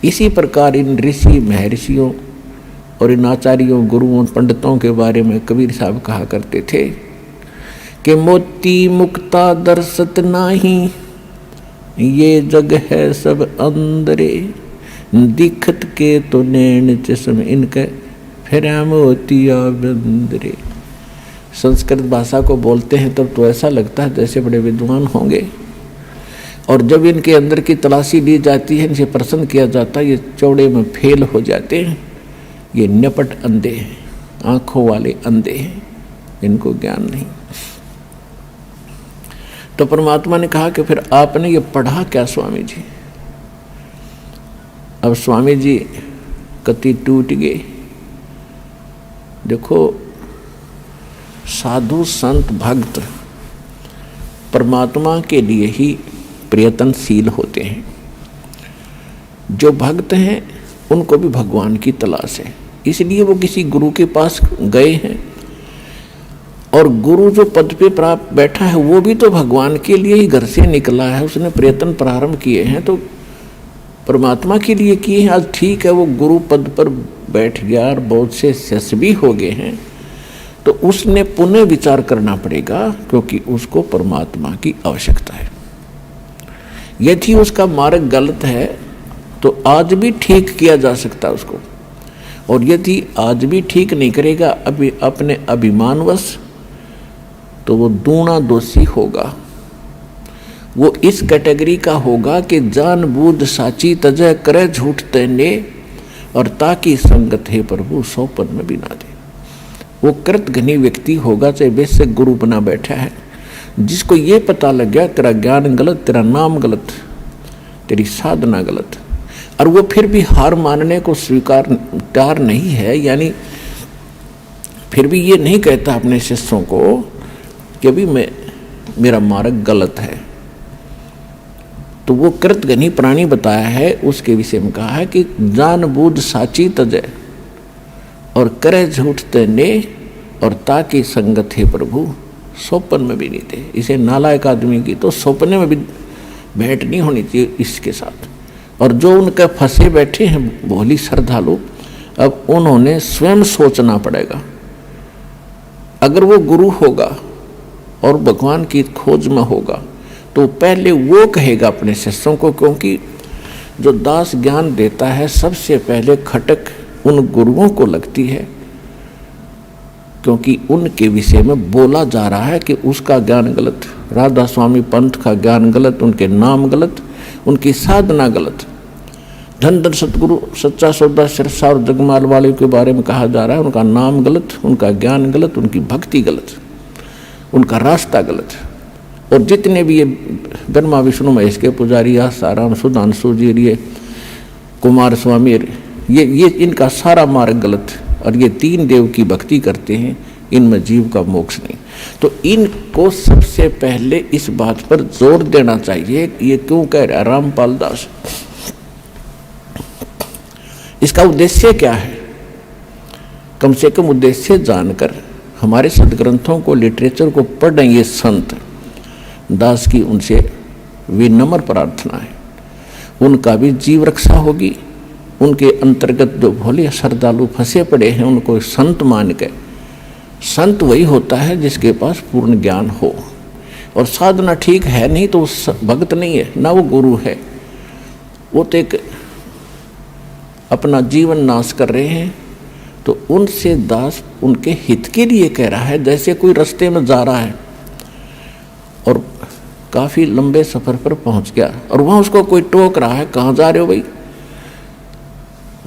इसी प्रकार इन ऋषि महर्षियों और इन आचार्यों गुरुओं पंडितों के बारे में कबीर साहब कहा करते थे कि मोती मुक्ता दर्शत नाही, ये जग है सब अंदरे, दिखत के तो नैन चश्म इनके फिर मोतिया बंदरे। संस्कृत भाषा को बोलते हैं तब तो ऐसा लगता है जैसे बड़े विद्वान होंगे, और जब इनके अंदर की तलाशी ली जाती है, इनसे प्रश्न किया जाता है, ये चौड़े में फेल हो जाते हैं, ये निपट अंधे हैं, आंखों वाले अंधे हैं, इनको ज्ञान नहीं। तो परमात्मा ने कहा कि फिर आपने ये पढ़ा क्या स्वामी जी? अब स्वामी जी कति टूट गए। देखो, साधु संत भक्त परमात्मा के लिए ही प्रयत्नशील होते हैं। जो भक्त हैं उनको भी भगवान की तलाश है, इसलिए वो किसी गुरु के पास गए हैं, और गुरु जो पद पे प्राप्त बैठा है वो भी तो भगवान के लिए ही घर से निकला है, उसने प्रयत्न प्रारंभ किए हैं तो परमात्मा के लिए किए हैं। आज ठीक है वो गुरु पद पर बैठ गया और बहुत से यशस्वी हो गए हैं, तो उसने पुनः विचार करना पड़ेगा, क्योंकि उसको परमात्मा की आवश्यकता है। यदि उसका मार्ग गलत है तो आज भी ठीक किया जा सकता है उसको, और यदि आज भी ठीक नहीं करेगा अभी अपने अभिमानवश, तो वो दूना दोषी होगा। वो इस कैटेगरी का होगा कि जानबूझ साची तजय करे झूठ तने, और ताकि संगत है प्रभु सौपन में भी ना दे। वो कृतघ्नी व्यक्ति होगा, चाहे वैसे गुरु बना बैठा है, जिसको ये पता लग गया तेरा ज्ञान गलत, तेरा नाम गलत, तेरी साधना गलत, और वो फिर भी हार मानने को स्वीकार तैयार नहीं है, यानी फिर भी ये नहीं कहता अपने शिष्यों को कि अभी मेरा मार्ग गलत है, तो वो कृतघ्नी प्राणी बताया है। उसके विषय में कहा है कि जानबूझ साची तजय और करे झूठ तने, और ताकि संगत है प्रभु सौपन में भी नहीं दे। इसे नालायक आदमी की तो सौपने में भी भेंट नहीं होनी चाहिए इसके साथ। और जो उनके फंसे बैठे हैं भोली श्रद्धालु, अब उन्होंने स्वयं सोचना पड़ेगा। अगर वो गुरु होगा और भगवान की खोज में होगा तो पहले वो कहेगा अपने शिष्यों को, क्योंकि जो दास ज्ञान देता है सबसे पहले खटक उन गुरुओं को लगती है, क्योंकि उनके विषय में बोला जा रहा है कि उसका ज्ञान गलत, राधा स्वामी पंथ का ज्ञान गलत, उनके नाम गलत, उनकी साधना गलत। धन धन सतगुरु सच्चा सौदा सिरसा और जगमाल वाले के बारे में कहा जा रहा है, उनका नाम गलत, उनका ज्ञान गलत, उनकी भक्ति गलत, उनका रास्ता गलत। और जितने भी ये ब्रह्मा विष्णु महेश के पुजारी, आसाराम सुधांशु जी, ये कुमार स्वामी, ये इनका सारा मार्ग गलत, और ये तीन देव की भक्ति करते हैं, इनमें जीव का मोक्ष नहीं। तो इनको सबसे पहले इस बात पर जोर देना चाहिए। ये क्यों कह रहा है रामपाल दास? इसका उद्देश्य क्या है? कम से कम उद्देश्य जानकर हमारे सदग्रंथों को, लिटरेचर को पढ़ रहे ये संत दास की उनसे विनम्र प्रार्थना है, उनका भी जीव रक्षा होगी। उनके अंतर्गत जो भोले श्रद्धालु फंसे पड़े हैं उनको संत मान के, संत वही होता है जिसके पास पूर्ण ज्ञान हो, और साधना ठीक है नहीं तो भक्त नहीं है, ना वो गुरु है। वो तो एक अपना जीवन नाश कर रहे हैं। तो उनसे दास उनके हित के लिए कह रहा है। जैसे कोई रास्ते में जा रहा है और काफ़ी लंबे सफ़र पर पहुंच गया और वहाँ उसको कोई टोक रहा है, कहाँ जा रहे हो भाई?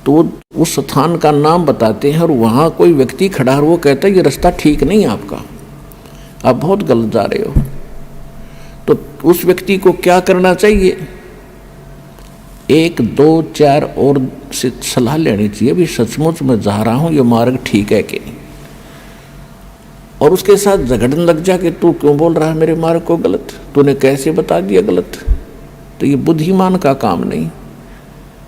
तो उस स्थान का नाम बताते हैं और वहाँ कोई व्यक्ति खड़ा है, वो कहता है ये रास्ता ठीक नहीं है आपका, आप बहुत गलत जा रहे हो। तो उस व्यक्ति को क्या करना चाहिए? 1, 2, 4 और से सलाह लेनी चाहिए, भी सचमुच मैं जा रहा हूँ, ये मार्ग ठीक है कि नहीं। और उसके साथ झगड़ने लग जा कि तू क्यों बोल रहा है मेरे मार्ग को गलत, तूने कैसे बता दिया गलत? तो ये बुद्धिमान का काम नहीं,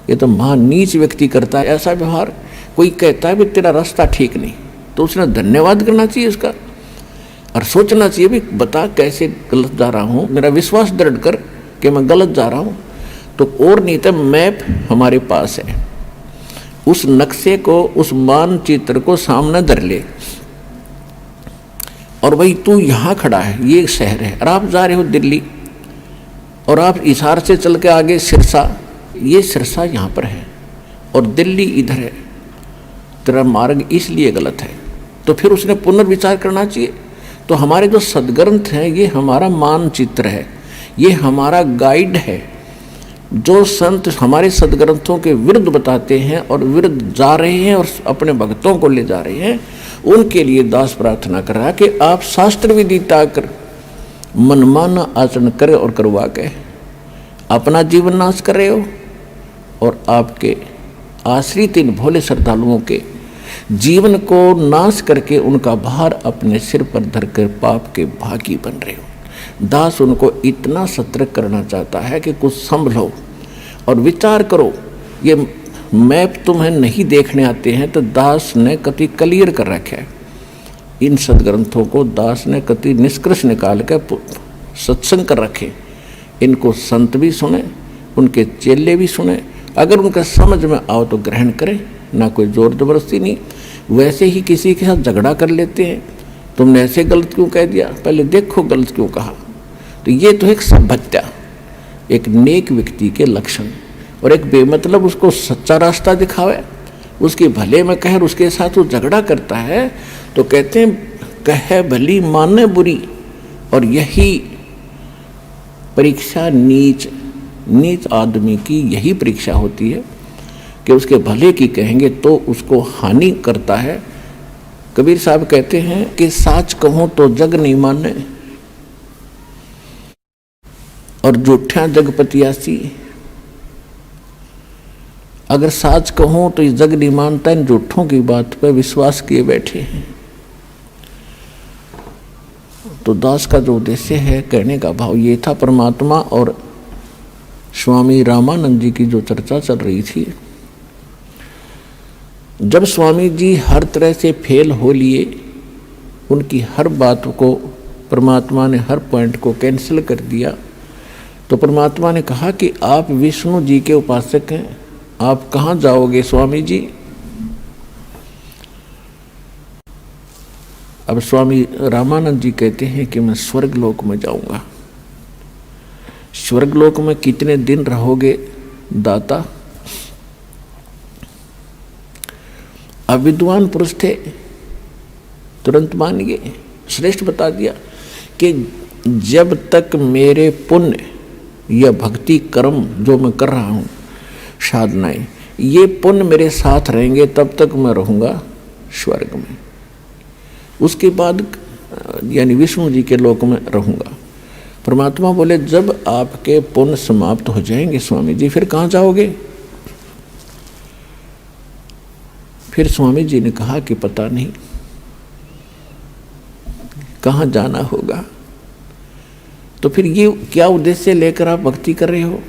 ये तो महान नीच व्यक्ति करता है ऐसा व्यवहार। कोई कहता है भी तेरा रास्ता ठीक नहीं, तो उसने धन्यवाद करना चाहिए इसका और सोचना चाहिए भी बता कैसे गलत जा रहा हूँ, मेरा विश्वास दृढ़ कर कि मैं गलत जा रहा हूँ। तो और नहीं तो मैप हमारे पास है, उस नक्शे को, उस मानचित्र को सामने धर ले और भाई तू यहाँ खड़ा है, ये शहर है, और आप जा रहे हो दिल्ली, और आप हिसार से चल के आगे सिरसा, ये सिरसा यहाँ पर है और दिल्ली इधर है, तेरा मार्ग इसलिए गलत है। तो फिर उसने पुनर्विचार करना चाहिए। तो हमारे जो सदग्रंथ हैं ये हमारा मानचित्र है, ये हमारा गाइड है। जो संत हमारे सदग्रंथों के विरुद्ध बताते हैं और विरुद्ध जा रहे हैं और अपने भक्तों को ले जा रहे हैं, उनके लिए दास प्रार्थना कर रहा कि आप शास्त्र विधि ताकर मनमाना आचरण करे और करवा के अपना जीवन नाश कर रहे हो और आपके आश्रित इन भोले श्रद्धालुओं के जीवन को नाश करके उनका भार अपने सिर पर धरकर पाप के भागी बन रहे हो। दास उनको इतना सतर्क करना चाहता है कि कुछ संभलो और विचार करो। ये मैप तुम्हें नहीं देखने आते हैं तो दास ने कति क्लियर कर रखा है। इन सदग्रंथों को दास ने कति निष्कर्ष निकाल कर सत्संग कर रखे। इनको संत भी सुने, उनके चेले भी सुने, अगर उनका समझ में आओ तो ग्रहण करें, ना कोई जोर जबरदस्ती नहीं। वैसे ही किसी के साथ झगड़ा कर लेते हैं, तुमने ऐसे गलत क्यों कह दिया, पहले देखो गलत क्यों कहा। तो ये तो एक सभ्यता, एक नेक व्यक्ति के लक्षण। और एक बेमतलब उसको सच्चा रास्ता दिखावे, उसके भले में कहे, उसके साथ वो झगड़ा करता है तो कहते हैं कहे भली माने बुरी। और यही परीक्षा नीच आदमी की यही परीक्षा होती है कि उसके भले की कहेंगे तो उसको हानि करता है। कबीर साहब कहते हैं कि साच कहूं तो जग नहीं माने और झूठा जगपतियासी। अगर साच कहूं तो ये जग नहीं मानता, इन झूठों की बात पर विश्वास किए बैठे हैं। तो दास का जो उद्देश्य है, कहने का भाव ये था, परमात्मा और स्वामी रामानंद जी की जो चर्चा चल रही थी, जब स्वामी जी हर तरह से फेल हो लिए, उनकी हर बात को परमात्मा ने, हर पॉइंट को कैंसिल कर दिया, तो परमात्मा ने कहा कि आप विष्णु जी के उपासक हैं, आप कहाँ जाओगे स्वामी जी। अब स्वामी रामानंद जी कहते हैं कि मैं स्वर्गलोक में जाऊंगा। स्वर्गलोक में कितने दिन रहोगे दाता। अब विद्वान पुरुष थे, तुरंत मान गए, श्रेष्ठ बता दिया कि जब तक मेरे पुण्य या भक्ति कर्म जो मैं कर रहा हूँ, साधनाएं, ये पुण्य मेरे साथ रहेंगे तब तक मैं रहूँगा स्वर्ग में। उसके बाद यानी विष्णु जी के लोक में रहूँगा। परमात्मा बोले जब आपके पुण्य समाप्त हो जाएंगे स्वामी जी, फिर कहाँ जाओगे। फिर स्वामी जी ने कहा कि पता नहीं कहाँ जाना होगा। तो फिर ये क्या उद्देश्य लेकर आप भक्ति कर रहे हो।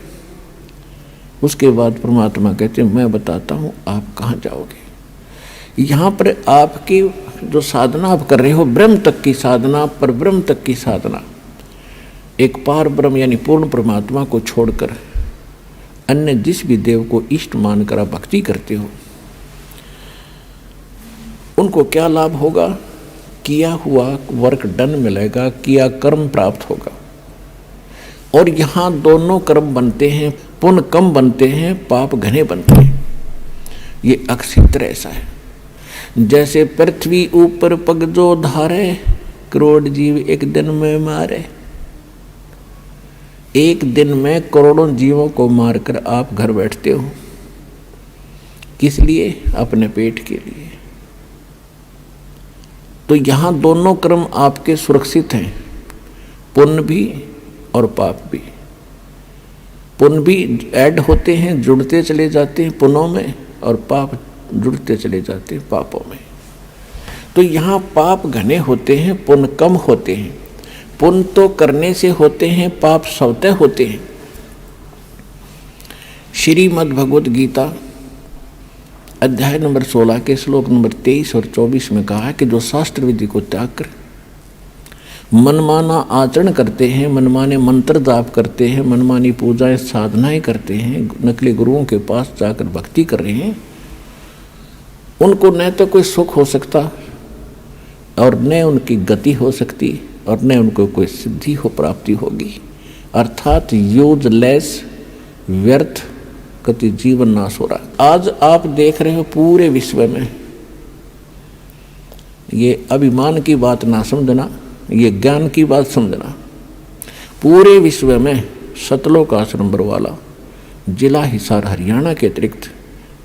उसके बाद परमात्मा कहते हैं मैं बताता हूँ आप कहाँ जाओगे। यहाँ पर आपकी जो साधना आप कर रहे हो, ब्रह्म तक की साधना, पर ब्रह्म तक की साधना, एक पार ब्रह्म यानी पूर्ण परमात्मा को छोड़कर अन्य जिस भी देव को इष्ट मानकर आप भक्ति करते हो, उनको क्या लाभ होगा। किया हुआ वर्क डन मिलेगा, किया कर्म प्राप्त होगा। और यहाँ दोनों कर्म बनते हैं, पुण्य कम बनते हैं, पाप घने बनते हैं। ये अक्षित्र ऐसा है। जैसे पृथ्वी ऊपर पग जो धारे, करोड़ जीव एक दिन में मारे। एक दिन में करोड़ों जीवों को मारकर आप घर बैठते हो, किस लिए, अपने पेट के लिए। तो यहाँ दोनों कर्म आपके सुरक्षित हैं, पुण्य भी और पाप भी। पुण्य भी ऐड होते हैं, जुड़ते चले जाते हैं पुण्यों में, और पाप जुड़ते चले जाते हैं पापों में। तो यहाँ पाप घने होते हैं, पुण्य कम होते हैं। पुण्य तो करने से होते हैं, पाप स्वतः होते हैं। श्रीमद् भगवद गीता अध्याय नंबर 16 के श्लोक नंबर 23 और 24 में कहा है कि जो शास्त्र विधि को त्याग कर मनमाना आचरण करते हैं, मनमाने मंत्र जाप करते हैं, मनमानी पूजाएं साधनाएं करते हैं, नकली गुरुओं के पास जाकर भक्ति कर रहे हैं, उनको न तो कोई सुख हो सकता और न उनकी गति हो सकती और न उनको कोई सिद्धि हो प्राप्ति होगी। अर्थात यूजलेस, व्यर्थ गति, जीवन नाश हो रहा। आज आप देख रहे हो पूरे विश्व में, ये अभिमान की बात ना समझना, ये ज्ञान की बात समझना, पूरे विश्व में सतलोक आश्रम बरवाला जिला हिसार हरियाणा के अतिरिक्त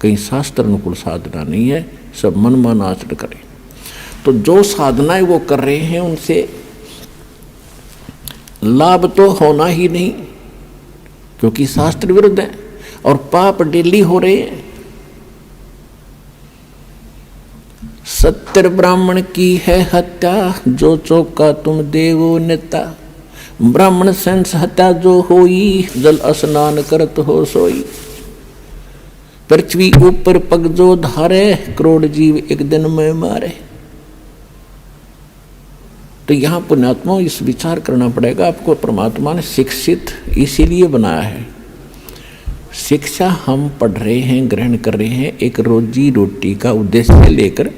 कहीं शास्त्र अनुकूल साधना नहीं है, सब मनमान आचरण करें। तो जो साधनाएं वो कर रहे हैं उनसे लाभ तो होना ही नहीं, क्योंकि शास्त्र विरुद्ध है और पाप डेली हो रहे हैं। सत्तर ब्राह्मण की है हत्या, जो चौका तुम देवो नेता। ब्राह्मण सेंस हत्या जो होई, जल स्नान करत हो सोई। पृथ्वी ऊपर पग जो धारे, करोड़ जीव एक दिन में मारे। तो यहाँ पुण्यात्मा इस विचार करना पड़ेगा आपको, परमात्मा ने शिक्षित इसीलिए बनाया है। शिक्षा हम पढ़ रहे हैं, ग्रहण कर रहे हैं, एक रोजी रोटी का उद्देश्य लेकर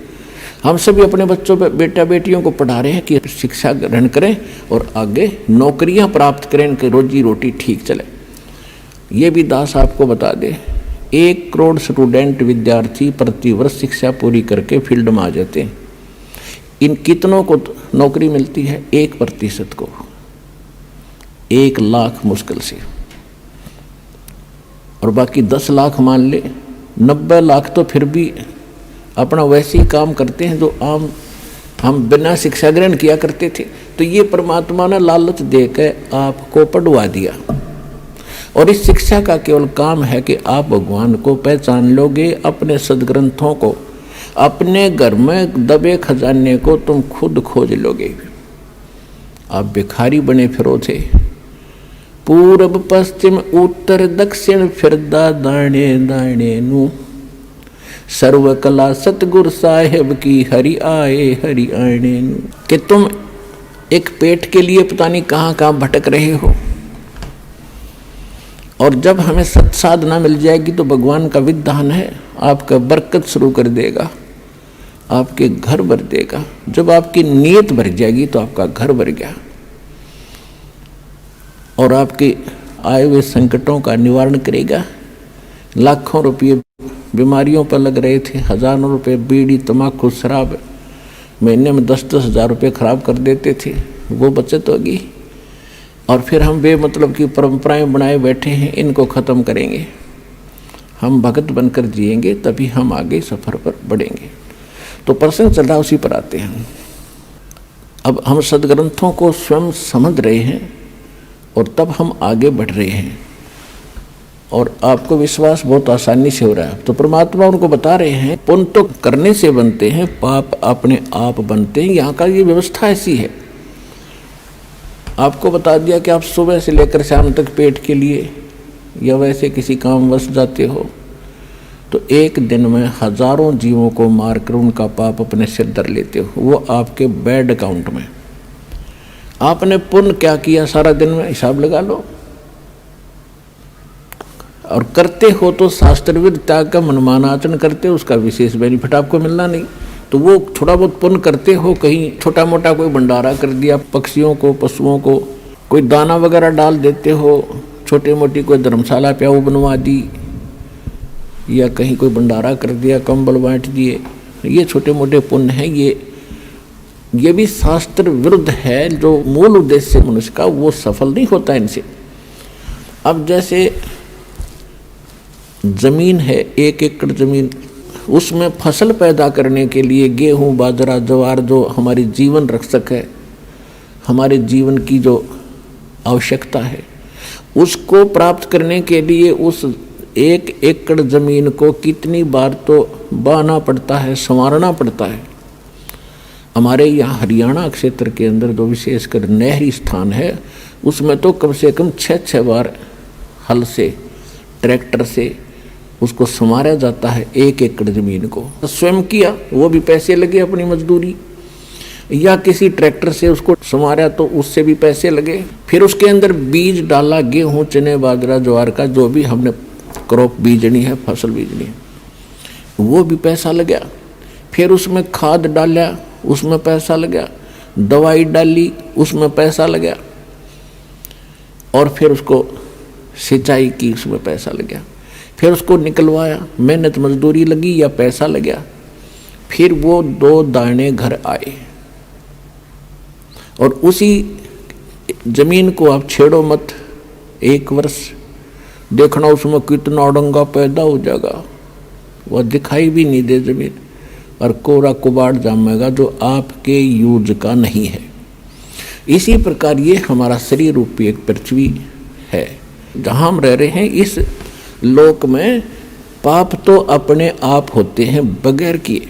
हम सभी अपने बच्चों बेटा बेटियों को पढ़ा रहे हैं कि शिक्षा ग्रहण करें और आगे नौकरियां प्राप्त करें, इनकी रोजी रोटी ठीक चले। ये भी दास आपको बता दे, 1 करोड़ स्टूडेंट विद्यार्थी प्रतिवर्ष शिक्षा पूरी करके फील्ड में आ जाते हैं। इन कितनों को नौकरी मिलती है? 1% को, 1 लाख मुश्किल से, और बाकी 10 लाख मान ले, 90 लाख तो फिर भी अपना वैसे ही काम करते हैं जो आम हम बिना शिक्षा ग्रहण किया करते थे। तो ये परमात्मा ने लालच देकर आपको पढ़वा दिया, और इस शिक्षा का केवल काम है कि आप भगवान को पहचान लोगे। अपने सदग्रंथों को, अपने घर में दबे खजाने को तुम खुद खोज लोगे। आप भिखारी बने फिरो थे, पूर्व पश्चिम उत्तर दक्षिण फिरदा दाणे दाणे नू। सर्व कला सतगुरु साहेब की, हरि आए हरि आने नू। कि तुम एक पेट के लिए पता नहीं कहाँ कहाँ भटक रहे हो, और जब हमें सत साधना मिल जाएगी तो भगवान का विधान है आपका बरकत शुरू कर देगा, आपके घर भर देगा। जब आपकी नीयत भर जाएगी तो आपका घर भर गया, और आपके आए हुए संकटों का निवारण करेगा। लाखों रुपये बीमारियों पर लग रहे थे, हजारों रुपये बीड़ी तम्बाकू शराब, महीने में 10-10 हज़ार रुपये खराब कर देते थे, वो बचत होगी। और फिर हम बेमतलब की परंपराएं बनाए बैठे हैं, इनको ख़त्म करेंगे। हम भगत बनकर जिएंगे, तभी हम आगे सफ़र पर बढ़ेंगे। तो प्रश्न चल रहा, उसी पर आते हैं। अब हम सदग्रंथों को स्वयं समझ रहे हैं और तब हम आगे बढ़ रहे हैं, और आपको विश्वास बहुत आसानी से हो रहा है। तो परमात्मा उनको बता रहे हैं, पुण्य तो करने से बनते हैं, पाप अपने आप बनते हैं। यहाँ का ये व्यवस्था ऐसी है। आपको बता दिया कि आप सुबह से लेकर शाम तक पेट के लिए या वैसे किसी काम वश जाते हो, तो एक दिन में हजारों जीवों को मारकर उनका पाप अपने सिर धर लेते हो, वो आपके बैंक अकाउंट में। आपने पुण्य क्या किया सारा दिन में हिसाब लगा लो, और करते हो तो शास्त्र विरुद्ध त्याग का मनमाना आचरण करते हो, उसका विशेष बेनिफिट आपको मिलना नहीं। तो वो थोड़ा बहुत पुण्य करते हो, कहीं छोटा मोटा कोई भंडारा कर दिया, पक्षियों को पशुओं को कोई दाना वगैरह डाल देते हो, छोटी मोटी कोई धर्मशाला प्याऊ बनवा दी, या कहीं कोई भंडारा कर दिया, कंबल बांट दिए, ये छोटे मोटे पुण्य हैं। ये भी शास्त्र विरुद्ध है। जो मूल उद्देश्य मनुष्य का वो सफल नहीं होता इनसे। अब जैसे जमीन है, 1 एकड़ जमीन, उसमें फसल पैदा करने के लिए गेहूं, बाजरा, ज्वार, जो हमारी जीवन रक्षक है, हमारे जीवन की जो आवश्यकता है, उसको प्राप्त करने के लिए उस 1 एकड़ जमीन को कितनी बार तो बाना पड़ता है, संवारना पड़ता है। हमारे यहाँ हरियाणा क्षेत्र के अंदर जो विशेषकर नहरी स्थान है, उसमें तो कम से कम 6-6 बार हल से, ट्रैक्टर से उसको संवारा जाता है 1 एकड़ जमीन को। स्वयं किया, वो भी पैसे लगे, अपनी मजदूरी। या किसी ट्रैक्टर से उसको संवारा तो उससे भी पैसे लगे। फिर उसके अंदर बीज डाला, गेहूं, चने, बाजरा, ज्वार का जो भी हमने क्रॉप बीजनी है, फसल बीजनी है, वो भी पैसा लगा। फिर उसमें खाद डाला, उसमें पैसा लगा। दवाई डाली, उसमें पैसा लगा। और फिर उसको सिंचाई की, उसमें पैसा लगा। फिर उसको निकलवाया, मेहनत मजदूरी लगी या पैसा लगा। फिर वो 2 दाने घर आए और उसी जमीन को आप छेड़ो मत। 1 वर्ष देखना उसमें कितना अड़ंगा पैदा हो जाएगा, वह दिखाई भी नहीं दे जमीन, और कोरा कुबाड़ जामेगा जो आपके यूज का नहीं है। इसी प्रकार ये हमारा शरीर रूपी एक पृथ्वी है जहाँ हम रह रहे हैं। इस लोक में पाप तो अपने आप होते हैं बगैर किए,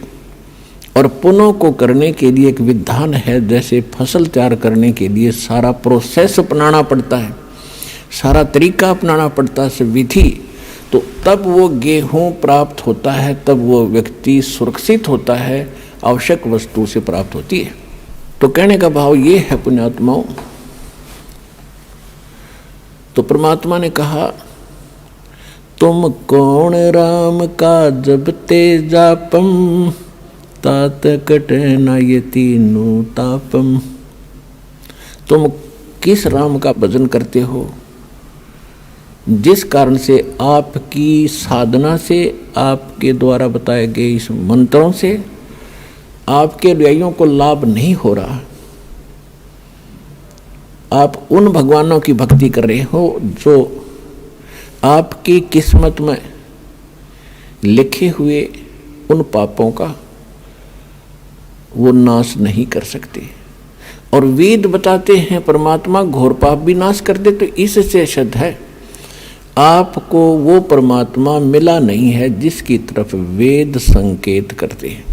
और पुण्यों को करने के लिए एक विधान है। जैसे फसल तैयार करने के लिए सारा प्रोसेस अपनाना पड़ता है, सारा तरीका अपनाना पड़ता है, विधि, तो तब वो गेहूं प्राप्त होता है, तब वो व्यक्ति सुरक्षित होता है, आवश्यक वस्तु से प्राप्त होती है। तो कहने का भाव ये है पुण्यात्माओं, तो परमात्मा ने कहा, तुम कौन राम का जब ते जापम, तात कटे न ये तीनों तापम। तुम किस राम का भजन करते हो जिस कारण से आपकी साधना से, आपके द्वारा बताए गए इस मंत्रों से आपके अनुयायियों को लाभ नहीं हो रहा। आप उन भगवानों की भक्ति कर रहे हो जो आपकी किस्मत में लिखे हुए उन पापों का वो नाश नहीं कर सकते। और वेद बताते हैं परमात्मा घोर पाप भी नाश कर दे। तो इससे सिद्ध है आपको वो परमात्मा मिला नहीं है जिसकी तरफ वेद संकेत करते हैं।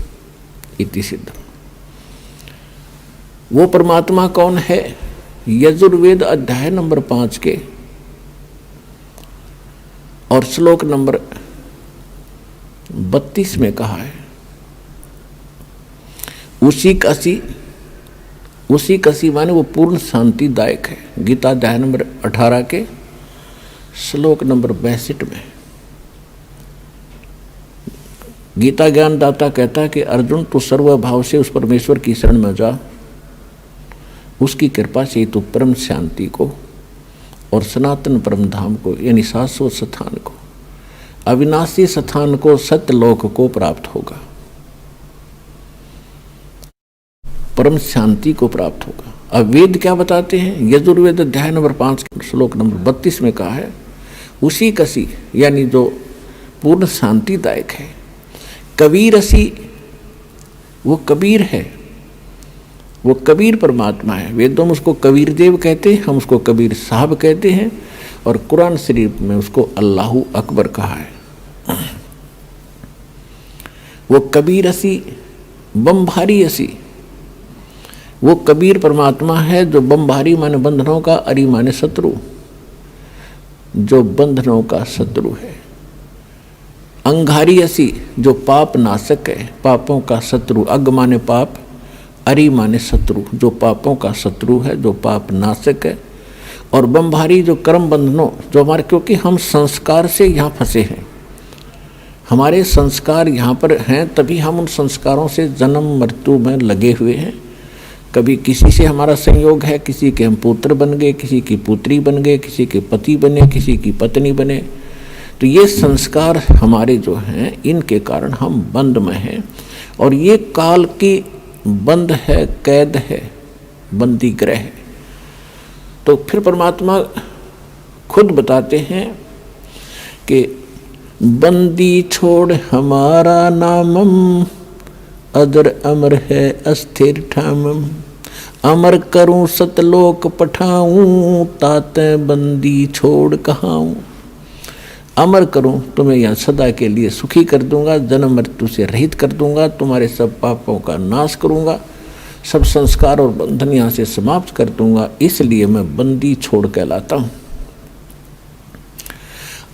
इति सिद्ध। वो परमात्मा कौन है? यजुर्वेद अध्याय नंबर 5 के और श्लोक नंबर 32 में कहा है, उसी कसी माने वो पूर्ण शांतिदायक है। गीता अध्याय नंबर 18 के श्लोक नंबर 62 में गीता ज्ञानदाता कहता है कि अर्जुन तू सर्वभाव से उस परमेश्वर की शरण में जा, उसकी कृपा से तू परम शांति को और सनातन परम धाम को यानी शाश्वत स्थान को, अविनाशी स्थान को, सत्यलोक को प्राप्त होगा, परम शांति को प्राप्त होगा। अब वेद क्या बताते हैं? यजुर्वेद अध्याय नंबर 5 श्लोक नंबर 32 में कहा है, उसी कसी यानी जो पूर्ण शांतिदायक है। कबीर असी, वो कबीर है, वो कबीर परमात्मा है। वेदों में उसको कबीर देव कहते हैं, हम उसको कबीर साहब कहते हैं, और कुरान शरीफ में उसको अल्लाहु अकबर कहा है। वो कबीर असी, बमभारी असी, वो कबीर परमात्मा है जो बमभारी माने बंधनों का, अरी माने शत्रु, जो बंधनों का शत्रु है। अंगारी असी, जो पाप नाशक है, पापों का शत्रु। अग माने पाप, अरी माने शत्रु, जो पापों का शत्रु है, जो पाप नाशक है। और बमभारी जो कर्म बंधनों, जो हमारे, क्योंकि हम संस्कार से यहाँ फंसे हैं, हमारे संस्कार यहाँ पर हैं, तभी हम उन संस्कारों से जन्म मृत्यु में लगे हुए हैं। कभी किसी से हमारा संयोग है, किसी के हम पुत्र बन गए, किसी की पुत्री बन गए, किसी के पति बने, किसी की पत्नी बने। तो ये संस्कार हमारे जो हैं, इनके कारण हम बंद में हैं, और ये काल की बंद है, कैद है, बंदी ग्रह है। तो फिर परमात्मा खुद बताते हैं कि बंदी छोड़ हमारा नामम, अदर अमर है अस्थिर ठामम। अमर करूं सतलोक पठाऊं, ताते बंदी छोड़ कहाऊं। अमर करूं, तुम्हें यहाँ सदा के लिए सुखी कर दूंगा, जन्म मृत्यु से रहित कर दूंगा, तुम्हारे सब पापों का नाश करूंगा, सब संस्कार और बंधन यहाँ से समाप्त कर दूंगा, इसलिए मैं बंदी छोड़ कहलाता हूँ।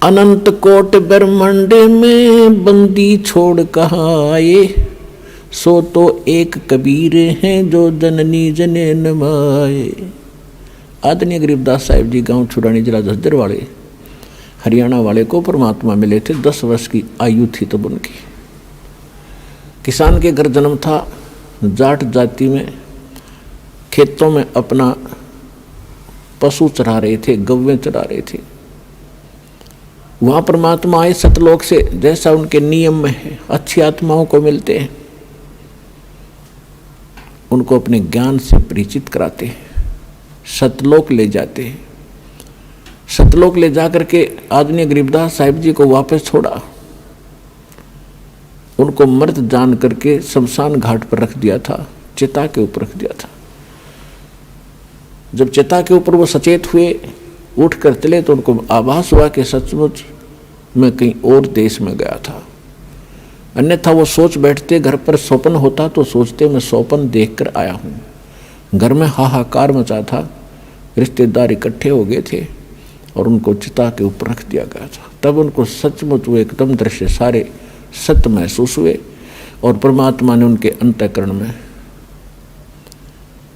अनंत कोट ब्रह्मांड में बंदी छोड़ कहाँ आए, सो तो एक कबीर हैं जो जननी जने नमाए। आदरणीय गरीबदास साहिब जी गांव छुरानी जिला झज्जर वाले हरियाणा वाले को परमात्मा मिले थे। 10 वर्ष की आयु थी तब उनकी। किसान के घर जन्म था। जाट जाति में खेतों में अपना पशु चरा रहे थे, गव्वें चरा रहे थे। वहां परमात्मा आए सतलोक से, जैसा उनके नियम में है। अच्छी आत्माओं को मिलते हैं, उनको अपने ज्ञान से परिचित कराते हैं, सतलोक ले जाते हैं। सतलोक ले जाकर के आदरणीय गरीबदास साहिब जी को वापस छोड़ा। उनको मृत जान करके शमशान घाट पर रख दिया था, चिता के ऊपर रख दिया था। जब चिता के ऊपर वो सचेत हुए, उठ कर चले, तो उनको आभास हुआ कि सचमुच मैं कहीं और देश में गया था। अन्यथा वो सोच बैठते, घर पर स्वप्न होता तो सोचते मैं स्वप्न देखकर आया हूँ। घर में हाहाकार मचा था, रिश्तेदार इकट्ठे हो गए थे और उनको चिता के ऊपर रख दिया गया था। तब उनको सचमुच वो एकदम दृश्य सारे सत्य महसूस हुए और परमात्मा ने उनके अंतःकरण में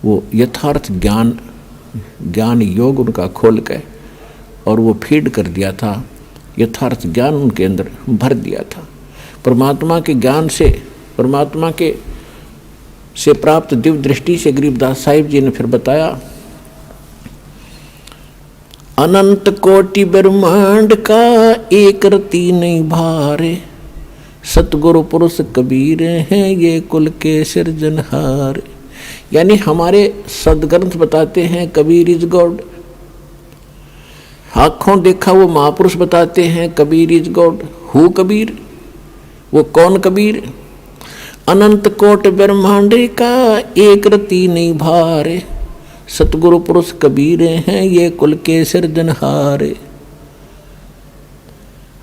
वो यथार्थ ज्ञान योग उनका खोल के और वो फीड कर दिया था। यथार्थ ज्ञान उनके अंदर भर दिया था। परमात्मा के ज्ञान से, परमात्मा के से प्राप्त दिव्य दृष्टि से गरीबदास साहिब जी ने फिर बताया, अनंत कोटि ब्रह्मांड का एक रति नहीं भारे, सतगुरु पुरुष कबीर हैं ये कुल के सिरजनहार। यानी हमारे सदग्रंथ बताते हैं कबीर इज गॉड। आँखों देखा वो महापुरुष बताते हैं Kabir is God. Who Kabir, वो कौन कबीर? अनंत कोट ब्रह्मांड का एक रति नहीं भारे, सतगुरु पुरुष कबीर हैं ये कुल के सिरजनहारे।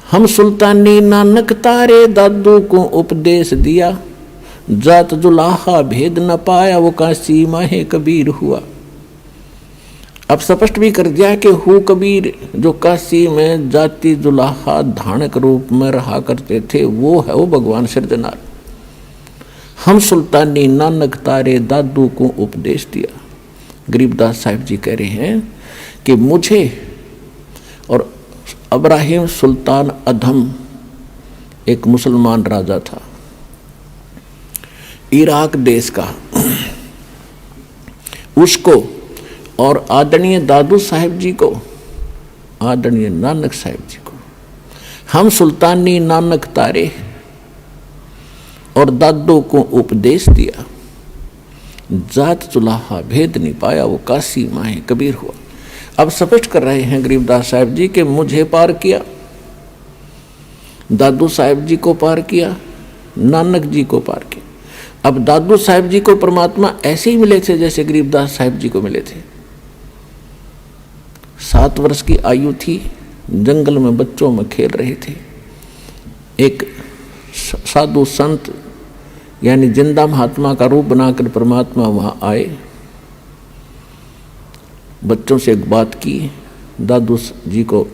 हम सुल्तानी नानक तारे दादू को उपदेश दिया, जात जुलाहा भेद न पाया वो काशी माहे कबीर हुआ। अब स्पष्ट भी कर दिया कि हु कबीर, जो काशी में जाति जुलाहा धानक रूप में रहा करते थे, वो है वो भगवान सिरजनार। हम सुल्तानी नानक तारे दादू को उपदेश दिया। गरीबदास साहिब जी कह रहे हैं कि मुझे और इब्राहिम सुल्तान अधम एक मुसलमान राजा था इराक देश का, उसको और आदरणीय दादू साहिब जी को, आदरणीय नानक साहिब जी को हम सुल्तानी नानक तारे और दादू को उपदेश दिया, जात जुलाहा भेद नहीं पाया वो काशी माहे कबीर हुआ। अब स्पष्ट कर रहे हैं गरीबदास साहिब जी कि मुझे पार किया, दादू साहिब जी को पार किया, नानक जी को पार किया। अब दादू साहिब जी को परमात्मा ऐसे ही मिले थे जैसे गरीबदास साहिब जी को मिले थे। 7 वर्ष की आयु थी, जंगल में बच्चों में खेल रहे थे। एक साधु संत यानी जिंदा महात्मा का रूप बनाकर परमात्मा वहां आए, बच्चों से एक बात की, दादू जी को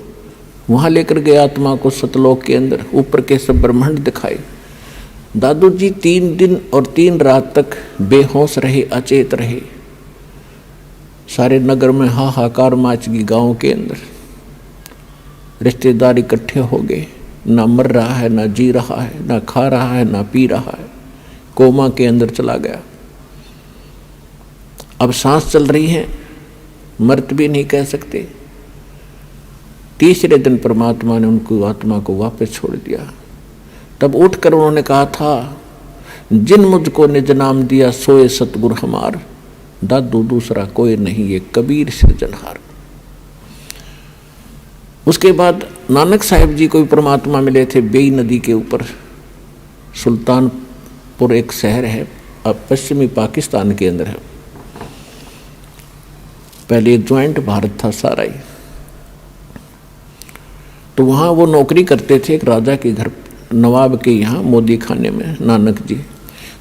वहां लेकर गए, आत्मा को सतलोक के अंदर ऊपर के सब ब्रह्मांड दिखाए। दादू जी 3 दिन और 3 रात तक बेहोश रहे, अचेत रहे। सारे नगर में हाहाकार मच गई, गांव के अंदर रिश्तेदार इकट्ठे हो गए। ना मर रहा है, ना जी रहा है, ना खा रहा है, ना पी रहा है, कोमा के अंदर चला गया। अब सांस चल रही है, मृत भी नहीं कह सकते। तीसरे दिन परमात्मा ने उनको आत्मा को वापस छोड़ दिया। तब उठकर उन्होंने कहा था, जिन मुझको निज नाम दिया सोए सतगुरु हमार, दादू दूसरा कोई नहीं ये कबीर सिरजनहार। उसके बाद नानक साहिब जी को भी परमात्मा मिले थे बेई नदी के ऊपर। सुल्तानपुर एक शहर है, अब पश्चिमी पाकिस्तान के अंदर है। पहले ज्वाइंट भारत था सारा ही। तो वहाँ वो नौकरी करते थे एक राजा के घर, नवाब के यहाँ मोदी खाने में। नानक जी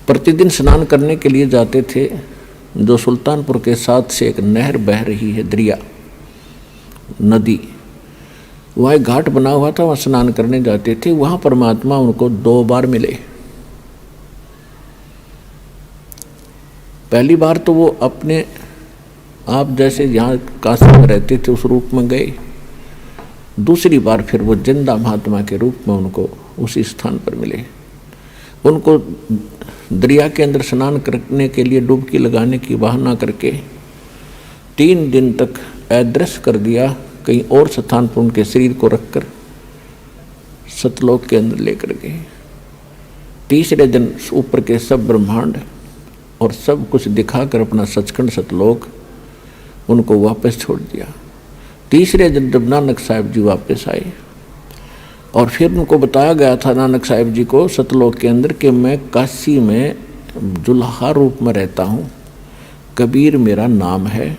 प्रतिदिन स्नान करने के लिए जाते थे। जो सुल्तानपुर के साथ से एक नहर बह रही है, दरिया नदी, वहाँ एक घाट बना हुआ था, वहाँ स्नान करने जाते थे। वहाँ परमात्मा उनको 2 बार मिले। पहली बार तो वो अपने आप जैसे यहाँ काशी में रहते थे उस रूप में गए, दूसरी बार फिर वो जिंदा महात्मा के रूप में उनको उसी स्थान पर मिले। उनको दरिया के अंदर स्नान करने के लिए डुबकी लगाने की बहाना करके 3 दिन तक अदृश्य कर दिया, कहीं और स्थान पर उनके शरीर को रखकर सतलोक के अंदर लेकर गए। तीसरे दिन ऊपर के सब ब्रह्मांड और सब कुछ दिखाकर अपना सचखंड सतलोक उनको वापस छोड़ दिया। तीसरे दिन जब नानक साहिब जी वापस आए और फिर उनको बताया गया था नानक साहिब जी को सतलोक के अंदर कि मैं काशी में जुल्हा रूप में रहता हूँ, कबीर मेरा नाम है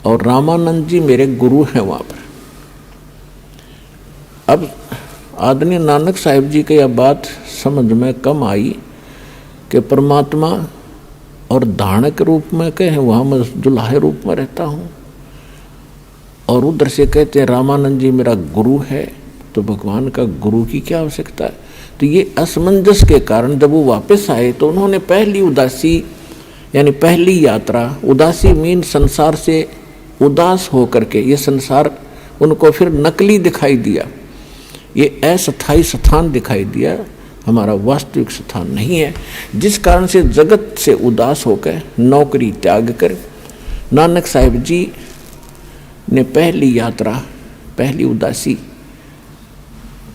और रामानंद जी मेरे गुरु हैं वहाँ पर। अब आदरणीय नानक साहिब जी की यह बात समझ में कम आई कि परमात्मा और धानक रूप में कहे वहाँ मैं जुल्हे रूप में रहता हूँ, और उधर से कहते हैं रामानंद जी मेरा गुरु है, तो भगवान का गुरु की क्या आवश्यकता है। तो ये असमंजस के कारण जब वो वापस आए तो उन्होंने पहली उदासी यानी पहली यात्रा, उदासी मीन संसार से उदास हो करके, ये संसार उनको फिर नकली दिखाई दिया, ये अस्थायी स्थान दिखाई दिया, हमारा वास्तविक स्थान नहीं है। जिस कारण से जगत से उदास होकर नौकरी त्याग कर नानक साहिब जी ने पहली यात्रा, पहली उदासी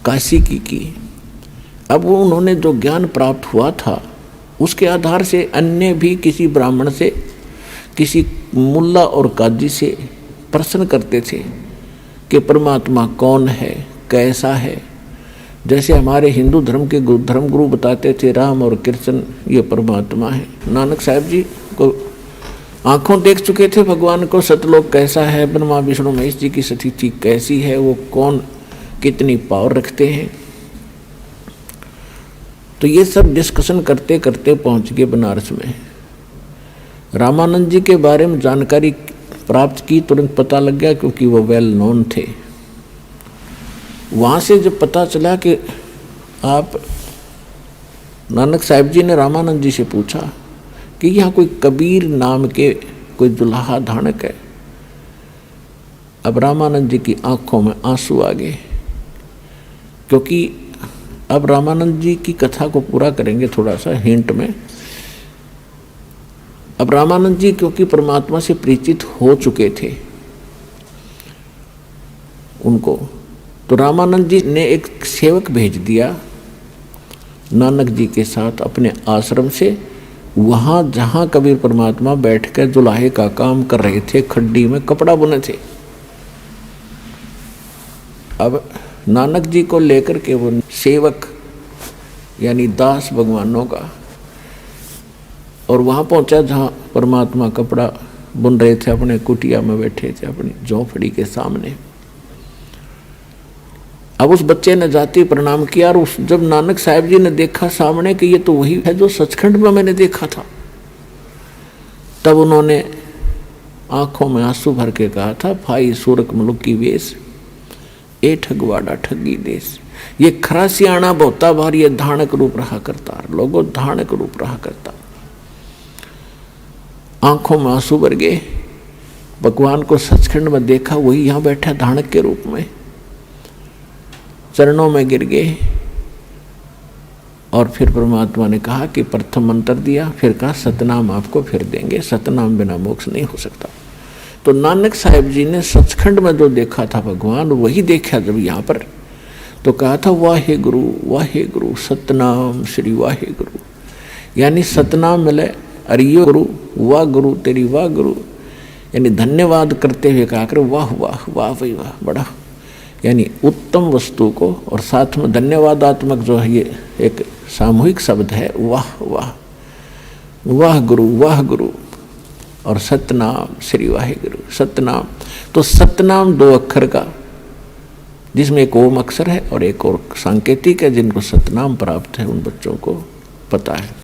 काशी की। अब वो उन्होंने जो ज्ञान प्राप्त हुआ था उसके आधार से अन्य भी किसी ब्राह्मण से, किसी मुल्ला और काजी से प्रश्न करते थे कि परमात्मा कौन है, कैसा है। जैसे हमारे हिंदू धर्म के धर्मगुरु बताते थे राम और कृष्ण ये परमात्मा है। नानक साहिब जी को आंखों देख चुके थे भगवान को, सतलोक कैसा है, ब्रह्मा विष्णु महेश जी की स्थिति कैसी है, वो कौन कितनी पावर रखते हैं। तो ये सब डिस्कशन करते करते पहुंच गए बनारस में। रामानंद जी के बारे में जानकारी प्राप्त की, तुरंत पता लग गया क्योंकि वो वेल नोन थे। वहाँ से जब पता चला कि आप, नानक साहिब जी ने रामानंद जी से पूछा कि यहाँ कोई कबीर नाम के कोई दुल्हा धानक है। अब रामानंद जी की आंखों में आंसू आ गए, क्योंकि अब रामानंद जी की कथा को पूरा करेंगे थोड़ा सा हिंट में। अब रामानंद जी क्योंकि परमात्मा से परिचित हो चुके थे उनको, तो रामानंद जी ने एक सेवक भेज दिया नानक जी के साथ अपने आश्रम से, वहाँ जहाँ कबीर परमात्मा बैठकर जुलाहे का काम कर रहे थे, खड्डी में कपड़ा बुने थे। अब नानक जी को लेकर के वो सेवक यानी दास भगवानों का, और वहाँ पहुँचा जहाँ परमात्मा कपड़ा बुन रहे थे, अपने कुटिया में बैठे थे अपनी झोंपड़ी के सामने। अब उस बच्चे ने जाति प्रणाम किया, और जब नानक साहिब जी ने देखा सामने कि ये तो वही है जो सचखंड में मैंने देखा था, तब उन्होंने आंखों में आंसू भर के कहा था, भाई सूरक मुलुक की वेश ए ठगवाड़ा ठगी देश। ये खरा सियाणा बहुता बार ये धानक रूप रहा करता, लोगों धानक रूप रहा करता। आंखों में आंसू भर गए, भगवान को सचखंड में देखा, वही यहाँ बैठा धानक के रूप में, चरणों में गिर गए। और फिर परमात्मा ने कहा कि प्रथम मंत्र दिया, फिर कहा सतनाम आपको फिर देंगे, सतनाम बिना मोक्ष नहीं हो सकता। तो नानक साहिब जी ने सचखंड में जो देखा था भगवान, वही देखा जब यहाँ पर, तो कहा था वाहे गुरु सतनाम श्री वाहे गुरु, यानी सतनाम मिले, अरियो गुरु वाह गुरु तेरी वाह गुरु, यानी धन्यवाद करते हुए कहा कर वाह वाह वाह भाई वाह, बड़ा यानी उत्तम वस्तु को, और साथ में धन्यवादात्मक जो है ये एक सामूहिक शब्द है, वाह वाह वाह गुरु और सतनाम श्री वाहे गुरु। सतनाम, तो सतनाम 2 अक्षर का, जिसमें एक ओम अक्षर है और एक और सांकेतिक है, जिनको सतनाम प्राप्त है उन बच्चों को पता है।